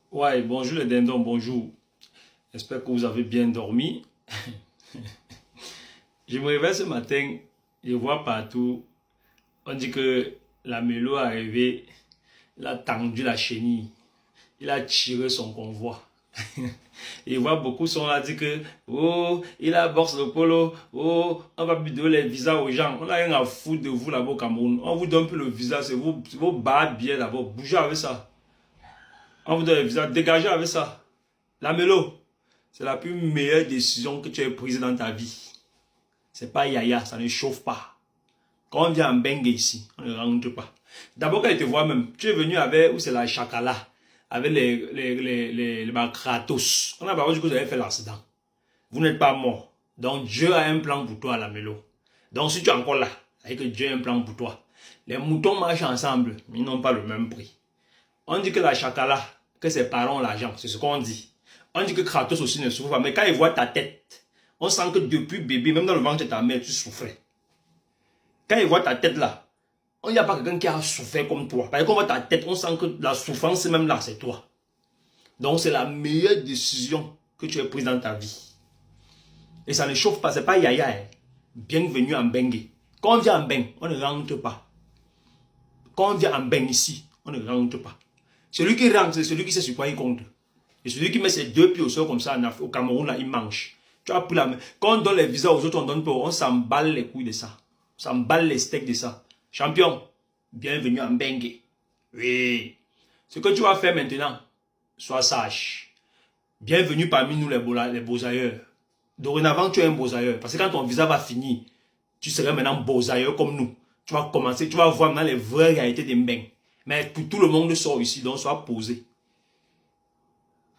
Ouais, bonjour les dindons, bonjour. J'espère que vous avez bien dormi. Je me réveille ce matin, je vois partout, on dit que la mélo est arrivée, il a tendu la chenille, il a tiré son convoi. Et je vois beaucoup sont là, dit que, oh, il a boxe le polo, oh, on va plus donner les visas aux gens. On n'a rien à foutre de vous là-bas au Cameroun. On vous donne plus le visa, c'est vos bas billets d'abord. Bougez avec ça. On vous donne le visa, dégagez avec ça. La mélo. C'est la plus meilleure décision que tu aies prise dans ta vie. C'est pas yaya, ça ne chauffe pas. Quand on vient en bengue ici, on ne rentre pas. D'abord, quand je te vois même, tu es venu avec, où c'est la chakala, avec les Kratos. On a parlé du coup, vous avez fait l'accident. Vous n'êtes pas mort. Donc, Dieu a un plan pour toi à la mélo. Donc, si tu es encore là, avec que Dieu a un plan pour toi. Les moutons marchent ensemble, mais ils n'ont pas le même prix. On dit que la chakala, que ses parents ont l'argent, c'est ce qu'on dit. On dit que Kratos aussi ne souffre pas, mais quand il voit ta tête, on sent que depuis bébé, même dans le ventre de ta mère, tu souffrais. Quand il voit ta tête là, il n'y a pas quelqu'un qui a souffert comme toi. Parce qu'on voit ta tête, on sent que la souffrance même là, c'est toi. Donc c'est la meilleure décision que tu aies prise dans ta vie. Et ça ne chauffe pas, c'est pas yaya. Hein. Bienvenue en Bengue. Quand on vient en Bengue, on ne rentre pas. Quand on vient en Bengue ici, on ne rentre pas. Celui qui rentre, c'est celui qui sait sur quoi il compte. Et celui qui met ses deux pieds au sol comme ça au Cameroun, là, il mange. Tu as pris la main. Quand on donne les visas aux autres, on donne pas. On s'emballe les couilles de ça. On s'emballe les steaks de ça. Champion, bienvenue en Bengue. Oui. Ce que tu vas faire maintenant, sois sage. Bienvenue parmi nous les beaux-ailleurs. Dorénavant, tu es un beaux-ailleurs. Parce que quand ton visa va finir, tu seras maintenant beaux-ailleurs comme nous. Tu vas commencer, tu vas voir maintenant les vraies réalités des Mbeng. Mais pour tout le monde sort ici, donc sois posé.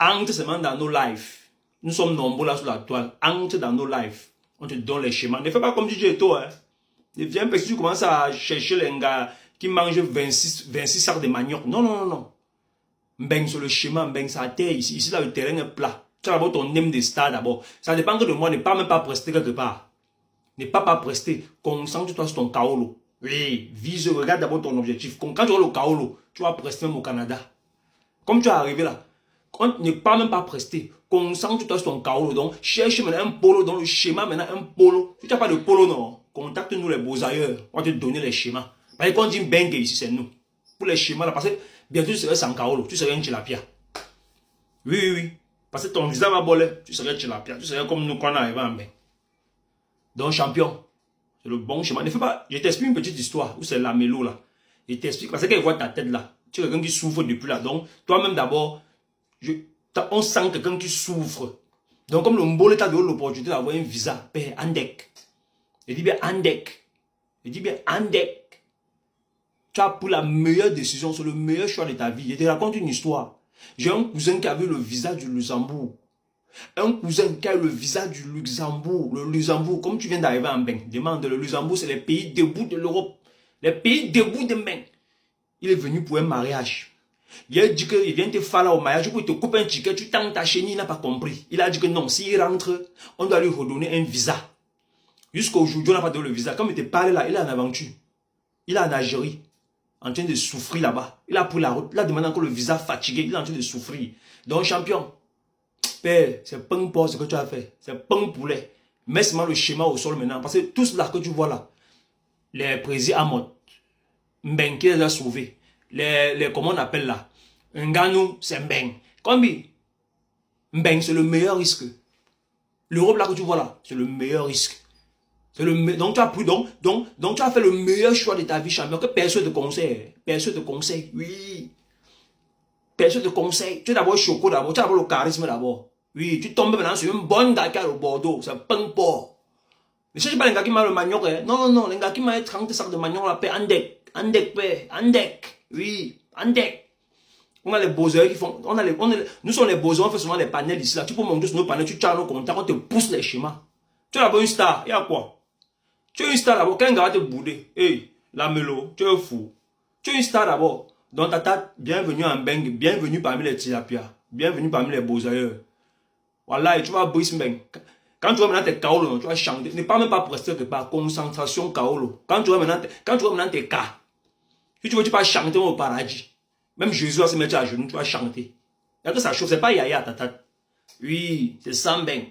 Entre seulement dans nos lives. Nous sommes nombreux là sur la toile. Entre dans nos lives. On te donne les schémas. Ne fais pas comme DJ Eto. Hein. Ne viens pas si tu commences à chercher les gars qui mangent 26 sacs de manioc. Non, non, non, non. Mbeng sur le schéma, Mbeng sur la terre. Ici, là, le terrain est plat. Tu as d'abord ton name de star d'abord. Ça dépend que de moi. Ne pas même pas prester quelque part. Ne pas prester. Concentre-toi sur ton kaolo. Oui, vise, regarde d'abord ton objectif. Quand tu auras le kaolo, tu vas prester même au Canada. Comme tu es arrivé là. Ne pas même pas prester. Concentre-toi sur ton kaolo. Donc, cherche maintenant un polo. Dans le schéma, maintenant un polo. Si tu n'as pas de polo, non. Contacte-nous les beaux ailleurs. On va te donner les schémas. Parce que quand on dit bengue ici, c'est nous. Pour les schémas là, parce que bientôt tu serais sans kaolo. Tu serais un tilapia. Oui, oui, oui. Parce que ton visa va voler. Tu serais tilapia. Tu serais comme nous quand on arrive en bengue. Donc, champion. C'est le bon schéma. Ne fais pas. Je t'explique une petite histoire où c'est la mélo là. Je t'explique. Parce que quand il voit ta tête là, tu es quelqu'un qui souffre depuis là. Donc, toi-même d'abord. On sent quelqu'un qui souffre. Donc, comme le Mbole t'a donné l'opportunité d'avoir un visa, ben, Andek. Il dit bien Andek. Il dit bien Andek. Tu as pris la meilleure décision, c'est le meilleur choix de ta vie. Je te raconte une histoire. J'ai un cousin qui avait le visa du Luxembourg. Un cousin qui a le visa du Luxembourg. Le Luxembourg, comme tu viens d'arriver en Bain, demande, le Luxembourg, c'est les pays debout de l'Europe. Les pays debout de Bain. Il est venu pour un mariage. Il a dit qu'il vient te faire là au mariage, pour te couper un ticket, tu tends ta chenille, il n'a pas compris. Il a dit que non, s'il rentre, on doit lui redonner un visa. Jusqu'à aujourd'hui, on n'a pas donné le visa. Comme il te parle là, il est en aventure. Il est en Algérie, en train de souffrir là-bas. Il a pris la route, il a demandé encore le visa fatigué, il est en train de souffrir. Donc, champion, père, c'est pain pour ce que tu as fait. C'est pain poulet. Mets seulement le schéma au sol maintenant. Parce que tout cela que tu vois là, les présidents Amot, Mbengue les a sauvés. Comment on appelle là? Nganou, c'est Mbeng. Combien? Mbeng, c'est le meilleur risque. L'Europe là que tu vois là, c'est le meilleur risque. Donc tu as pris, donc tu as fait le meilleur choix de ta vie, champion, que personne te conseille. Personne te conseille, oui. Personne te conseille. Tu es d'abord choco d'abord, tu as d'abord le charisme d'abord. Oui, tu tombes maintenant sur une bonne gars qui a le Bordeaux, c'est pain porc. Ne cherche pas les gars qui m'a le manioc, hein. Non, non, non, les gars qui m'a 30 sacs de manioc, là, paix, Andek. Andek, paix, Andek. Oui, Andek. On a les beaux-arts qui font. Nous sommes les beaux-arts, on fait souvent les panels ici. Là. Tu peux monter sur nos panels, tu as nos contacts, on te pousse les schémas. Tu es d'abord une star, il y a quoi? Tu es une star d'abord, quand un gars va te bouder, hey, la mélo, tu es fou. Tu es une star d'abord. Donc, tata, bienvenue en Beng, bienvenue parmi les Tilapia, bienvenue parmi les beaux-ailleurs. Voilà, et tu vas briser Beng. Quand tu vas maintenant tes kaolo, tu vas chanter. Ne pas même pas prester quelque part, concentration kaolo. Quand tu vas maintenant tes cas, si tu veux, tu vas chanter au paradis. Même Jésus va se mettre à genoux, tu vas chanter. Il y a que ça chauffe, c'est pas Yaya Tata. Oui, c'est Sambeng.